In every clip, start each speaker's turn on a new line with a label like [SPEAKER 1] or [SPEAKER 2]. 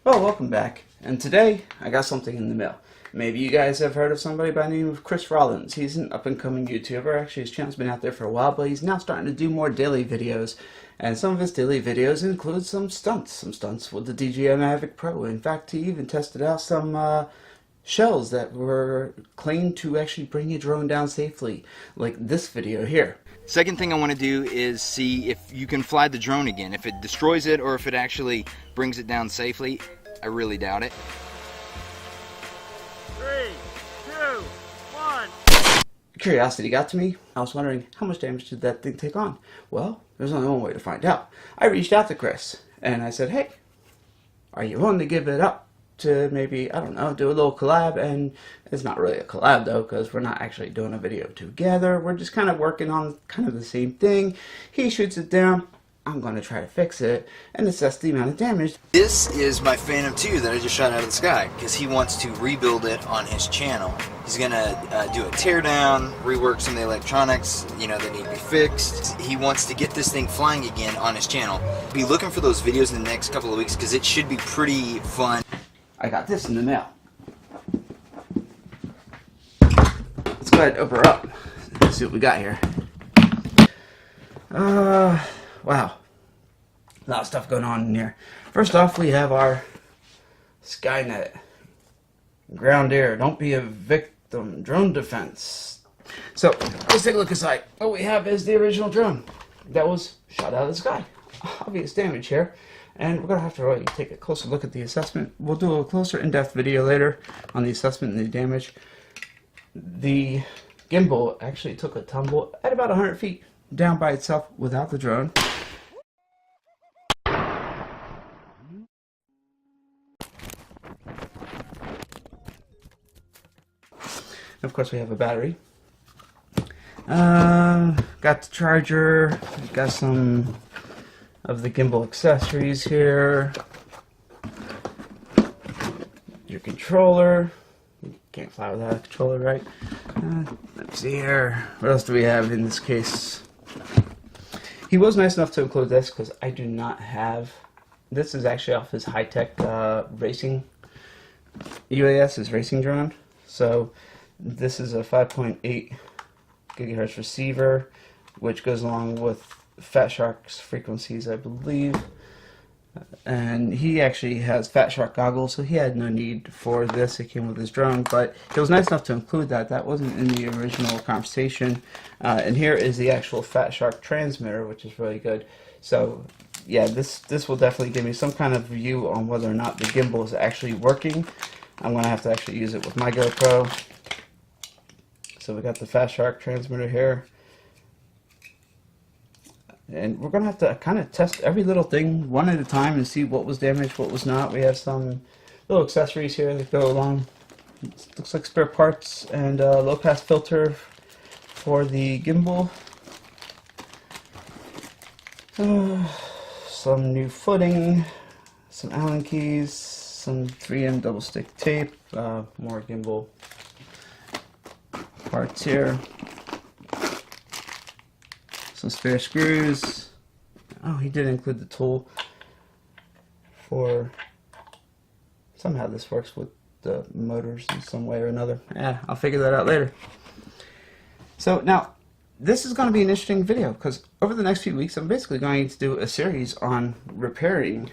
[SPEAKER 1] Well, welcome back. And today, I got something in the mail. Maybe you guys have heard of somebody by the name of Chris Rollins. He's an up-and-coming YouTuber. Actually, his channel's been out there for a while, but he's now starting to do more daily videos. And some of his daily videos include some stunts with the DJI Mavic Pro. In fact, he even tested out some shells that were claimed to actually bring a drone down safely, like this video here.
[SPEAKER 2] Second thing I want to do is see if you can fly the drone again. If it destroys it or if it actually brings it down safely. I really doubt it.
[SPEAKER 3] 3, 2, 1.
[SPEAKER 1] Curiosity got to me. I was wondering, how much damage did that thing take on? Well, there's only one way to find out. I reached out to Chris and I said, hey, are you willing to give it up to maybe, I don't know, do a little collab? And it's not really a collab though, because we're not actually doing a video together. We're just kind of working on kind of the same thing. He shoots it down, I'm going to try to fix it and assess the amount of damage.
[SPEAKER 2] This is my Phantom 2 that I just shot out of the sky because he wants to rebuild it on his channel. He's going to do a teardown, rework some of the electronics, you know, that need to be fixed. He wants to get this thing flying again on his channel. Be looking for those videos in the next couple of weeks because it should be pretty fun.
[SPEAKER 1] I got this in the mail. Let's go ahead and open her up. Let's see what we got here. Wow. A lot of stuff going on in here. First off, we have our Skynet. Ground air. Don't be a victim. Drone defense. So, let's take a look inside. What we have is the original drone that was shot out of the sky. Obvious damage here. And we're going to have to really take a closer look at the assessment. We'll do a closer in-depth video later on the assessment and the damage. The gimbal actually took a tumble at about 100 feet down by itself without the drone. Of course, we have a battery. Got the charger. Got some of the gimbal accessories here. Your controller. You can't fly without a controller, right? Let's see here. What else do we have in this case? He was nice enough to include this because I do not have. This is actually off his high-tech racing UAS, his racing drone. So this is a 5.8 gigahertz receiver, which goes along with Fat Shark's frequencies, I believe. And he actually has Fat Shark goggles, so he had no need for this. It came with his drone, but he was nice enough to include that. That wasn't in the original conversation. And here is the actual Fat Shark transmitter, which is really good. So yeah, this will definitely give me some kind of view on whether or not the gimbal is actually working. I'm going to have to actually use it with my GoPro. So we got the Fat Shark transmitter here. And we're going to have to kind of test every little thing one at a time and see what was damaged, what was not. We have some little accessories here that go along. It looks like spare parts and a low-pass filter for the gimbal. Some new footing, some Allen keys, some 3M double stick tape, more gimbal parts here. Some spare screws. Oh, he did include the tool for, somehow this works with the motors in some way or another. Yeah, I'll figure that out later. So now, this is going to be an interesting video because over the next few weeks I'm basically going to do a series on repairing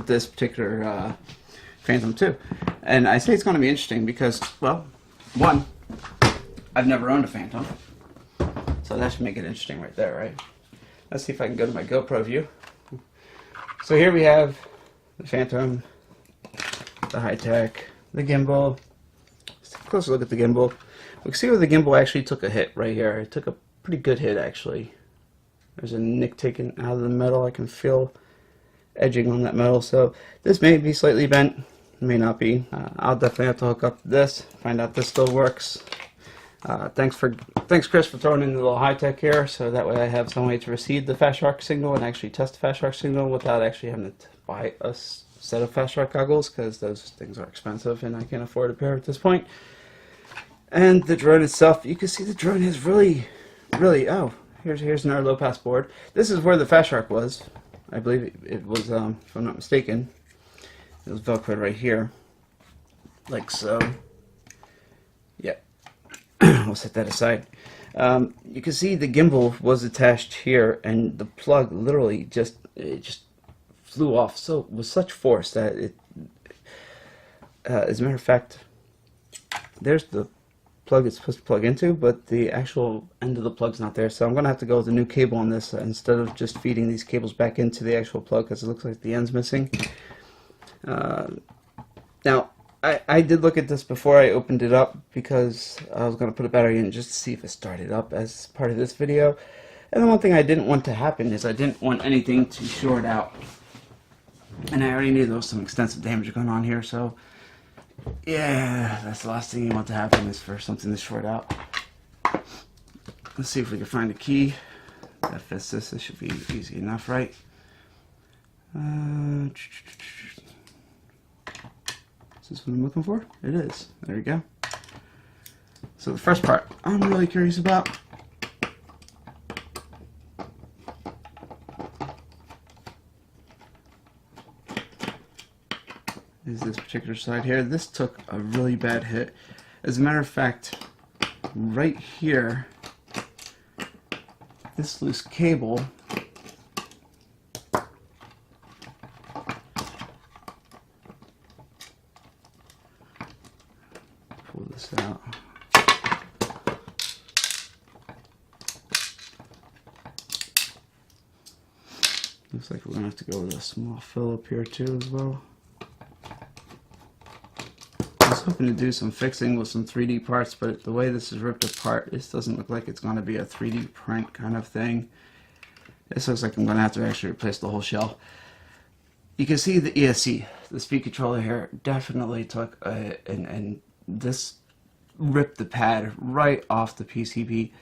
[SPEAKER 1] this particular Phantom 2. And I say it's going to be interesting because, well, one, I've never owned a Phantom. So that should make it interesting right there, right? Let's see if I can go to my GoPro view. So here we have the Phantom, the high-tech, the gimbal. Let's take a closer look at the gimbal. We can see where the gimbal actually took a hit right here. It took a pretty good hit, actually. There's a nick taken out of the metal. I can feel edging on that metal. So this may be slightly bent, may not be. I'll definitely have to hook up this, find out this still works. Thanks Chris for throwing in the little high-tech here, so that way I have some way to receive the Fat Shark signal and actually test the Fat Shark signal without actually having to buy a set of Fat Shark goggles, because those things are expensive and I can't afford a pair at this point. And the drone itself, you can see the drone is really, oh, here's another low-pass board. This is where the Fat Shark was. I believe it was, if I'm not mistaken, it was Velcroed right here, like so. Yeah, we'll set that aside. You can see the gimbal was attached here, and the plug literally just flew off so with such force that it. As a matter of fact, there's the plug it's supposed to plug into, but the actual end of the plug's not there. So I'm going to have to go with a new cable on this instead of just feeding these cables back into the actual plug, because it looks like the end's missing. Now, I did look at this before I opened it up, because I was going to put a battery in just to see if it started up as part of this video. And the one thing I didn't want to happen is I didn't want anything to short out. And I already knew there was some extensive damage going on here, so yeah, that's the last thing you want to happen, is for something to short out. Let's see if we can find a key that fits this. This should be easy enough, right? Is this what I'm looking for? It is. There we go. So the first part I'm really curious about is this particular side here. This took a really bad hit. As a matter of fact, right here, this loose cable pull this out. Looks like we're gonna have to go with a small fill up here too as well. I was hoping to do some fixing with some 3D parts, but the way this is ripped apart, this doesn't look like it's going to be a 3D print kind of thing. This looks like I'm going to have to actually replace the whole shell. You can see the ESC, the speed controller here, definitely took and this ripped the pad right off the PCB.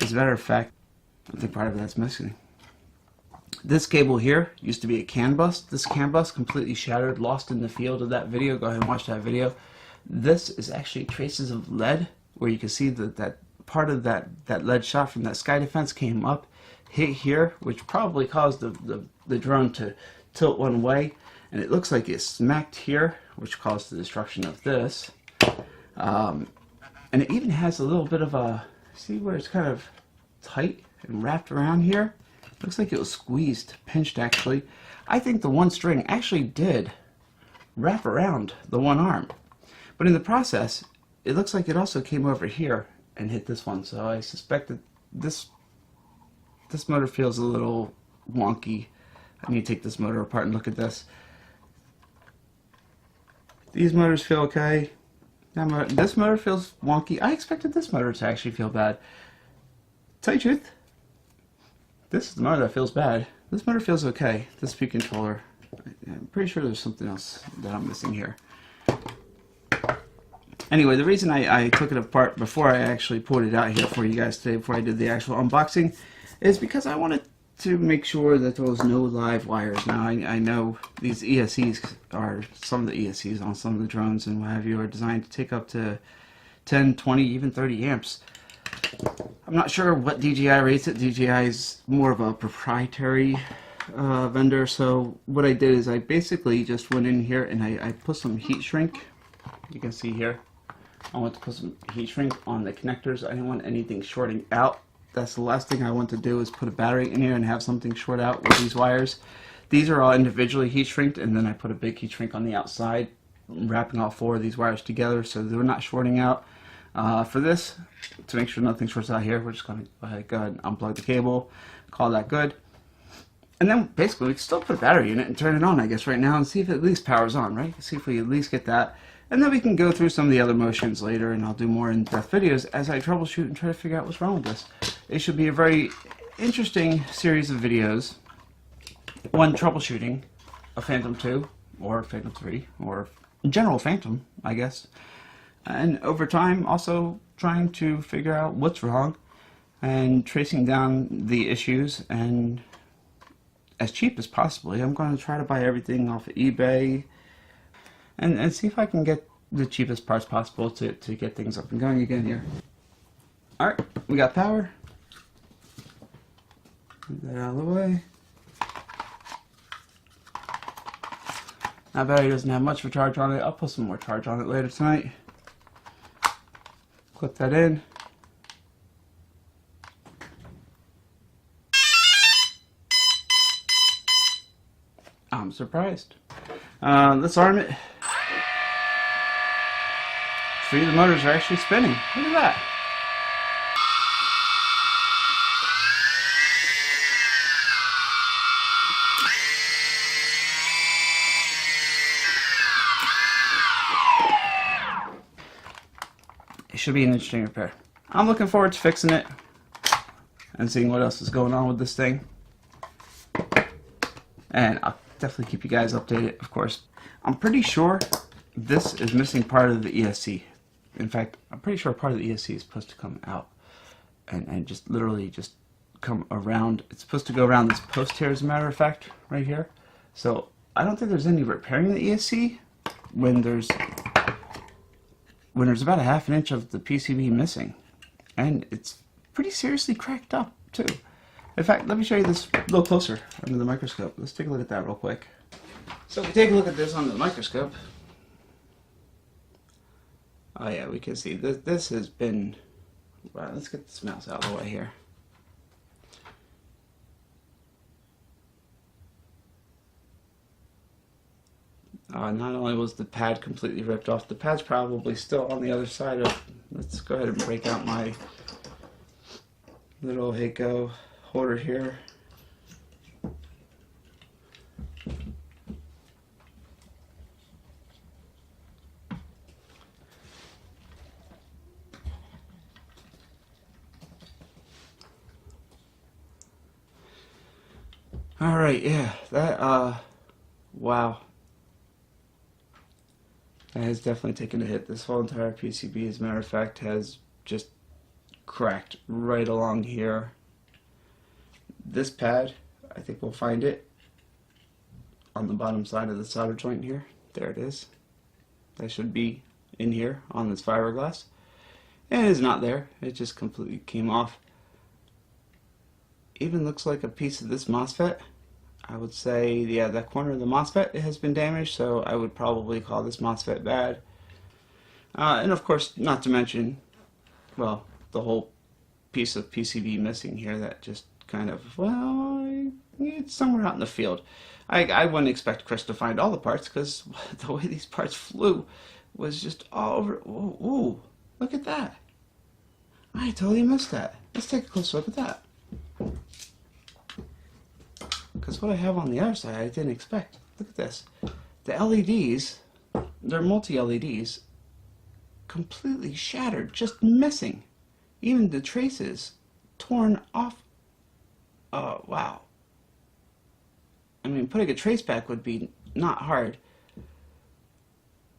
[SPEAKER 1] As a matter of fact, I think part of that's missing. This cable here used to be a CAN bus. This CAN bus completely shattered, lost in the field of that video. Go ahead and watch that video. This is actually traces of lead, where you can see that part of that lead shot from that sky defense came up, hit here, which probably caused the drone to tilt one way, and it looks like it smacked here, which caused the destruction of this. And it even has a little bit of a, see where it's kind of tight and wrapped around here? Looks like it was squeezed, pinched actually. I think the one string actually did wrap around the one arm. But in the process, it looks like it also came over here and hit this one. So I suspect that this motor feels a little wonky. I need to take this motor apart and look at this. These motors feel okay. This motor feels wonky. I expected this motor to actually feel bad. Tell you the truth, this is the motor that feels bad. This motor feels okay. This speed controller, I'm pretty sure there's something else that I'm missing here. Anyway, the reason I took it apart before I actually pulled it out here for you guys today, before I did the actual unboxing, is because I wanted to make sure that there was no live wires. Now, I know these ESCs are, some of the ESCs on some of the drones and what have you are designed to take up to 10, 20, even 30 amps. I'm not sure what DJI rates it. DJI is more of a proprietary vendor, so what I did is I basically just went in here and I put some heat shrink. You can see here, I want to put some heat shrink on the connectors. I didn't want anything shorting out. That's the last thing I want to do, is put a battery in here and have something short out with these wires. These are all individually heat shrinked, and then I put a big heat shrink on the outside, wrapping all four of these wires together so they're not shorting out. For this, to make sure nothing shorts out here, we're just going to go ahead and unplug the cable, call that good. And then basically we can still put a battery in it and turn it on, I guess, right now, and see if it at least powers on, right? See if we at least get that. And then we can go through some of the other motions later, and I'll do more in-depth videos as I troubleshoot and try to figure out what's wrong with this. It should be a very interesting series of videos. One, troubleshooting a Phantom 2, or Phantom 3, or general Phantom, I guess. And over time, also trying to figure out what's wrong and tracing down the issues, and as cheap as possibly. I'm going to try to buy everything off of eBay and see if I can get the cheapest parts possible to get things up and going again here. Alright, we got power. Move that out of the way. That battery doesn't have much of a charge on it. I'll put some more charge on it later tonight. Clip that in. I'm surprised. Let's arm it. 3 of the motors are actually spinning. Look at that. It should be an interesting repair. I'm looking forward to fixing it and seeing what else is going on with this thing. And I'll definitely keep you guys updated, of course. I'm pretty sure this is missing part of the ESC. In fact, I'm pretty sure part of the ESC is supposed to come out and just literally just come around. It's supposed to go around this post here, as a matter of fact, right here. So I don't think there's any repairing the ESC when there's about a ½ inch of the PCB missing, and it's pretty seriously cracked up too. In fact, let me show you this a little closer under the microscope. Let's take a look at that real quick. So if we take a look at this under the microscope, oh yeah, we can see this has been, well, let's get this mouse out of the way here. Not only was the pad completely ripped off, the pad's probably still on the other side of, let's go ahead and break out my little Heiko holder here. Alright, yeah, that, wow. That has definitely taken a hit. This whole entire PCB, as a matter of fact, has just cracked right along here. This pad, I think we'll find it on the bottom side of the solder joint here. There it is. That should be in here on this fiberglass. And it is not there. It just completely came off. Even looks like a piece of this MOSFET. I would say, yeah, that corner of the MOSFET has been damaged, so I would probably call this MOSFET bad. And of course, not to mention, well, the whole piece of PCB missing here that just kind of, well, it's somewhere out in the field. I wouldn't expect Chris to find all the parts, because the way these parts flew was just all over. Ooh, ooh, look at that. I totally missed that. Let's take a close look at that. Because what I have on the other side I didn't expect. Look at this. The LEDs, they're multi-LEDs, completely shattered, just missing. Even the traces torn off. Oh, wow. I mean, putting a trace back would be not hard.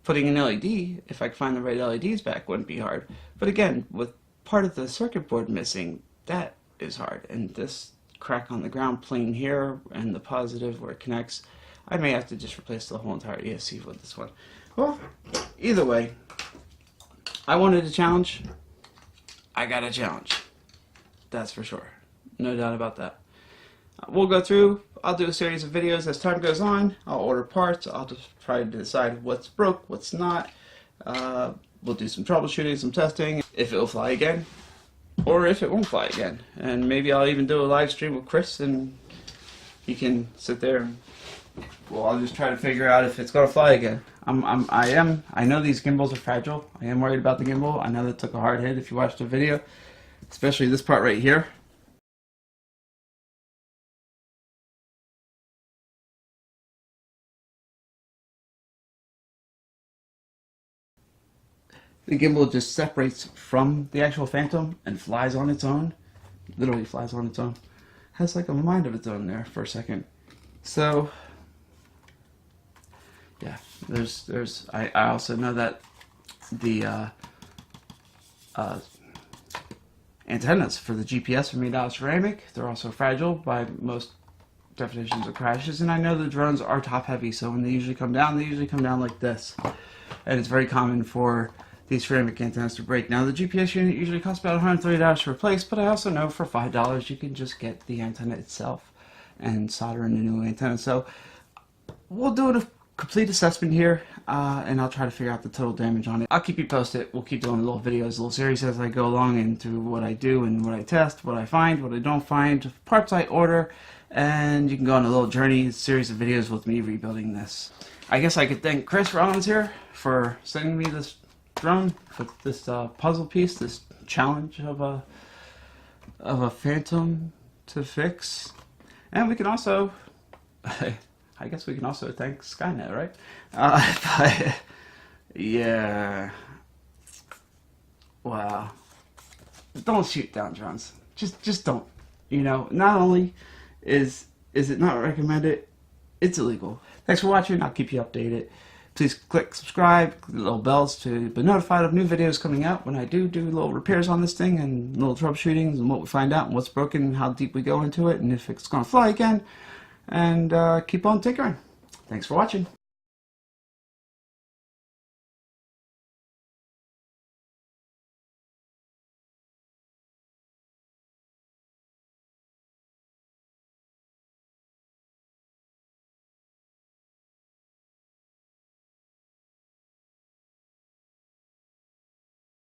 [SPEAKER 1] Putting an LED, if I could find the right LEDs back, wouldn't be hard. But again, with part of the circuit board missing, that is hard. And this crack on the ground plane here and the positive where it connects, I may have to just replace the whole entire ESC with this one. Well, either way, I wanted a challenge. I got a challenge. That's for sure. No doubt about that. We'll go through. I'll do a series of videos as time goes on. I'll order parts. I'll just try to decide what's broke, what's not. We'll do some troubleshooting, some testing, if it'll fly again, or if it won't fly again. And maybe I'll even do a live stream with Chris, and he can sit there and, well, I'll just try to figure out if it's gonna fly again. I know these gimbals are fragile. I am worried about the gimbal. I know that took a hard hit if you watched the video, especially this part right here. The gimbal just separates from the actual Phantom and flies on its own. Literally flies on its own. Has like a mind of its own there for a second. So, yeah, I also know that the antennas for the GPS are made out of ceramic. They're also fragile by most definitions of crashes. And I know the drones are top heavy, so when they usually come down like this. And it's very common for these ceramic antennas to break. Now the GPS unit usually costs about $130 to replace, but I also know for $5 you can just get the antenna itself and solder in a new antenna. So we'll do it a complete assessment here, and I'll try to figure out the total damage on it. I'll keep you posted. We'll keep doing little videos, little series as I go along into what I do and what I test, what I find, what I don't find, parts I order, and you can go on a little journey, a series of videos with me rebuilding this. I guess I could thank Chris Rollins here for sending me this drone with this puzzle piece, this challenge of a Phantom to fix, and we can also. I guess we can also thank Skynet, right? But yeah, wow. Don't shoot down drones. Just don't. You know, not only is it not recommended, it's illegal. Thanks for watching. I'll keep you updated. Please click subscribe, click the little bells to be notified of new videos coming out when I do little repairs on this thing and little troubleshootings and what we find out and what's broken and how deep we go into it and if it's going to fly again. And keep on tinkering. Thanks for watching.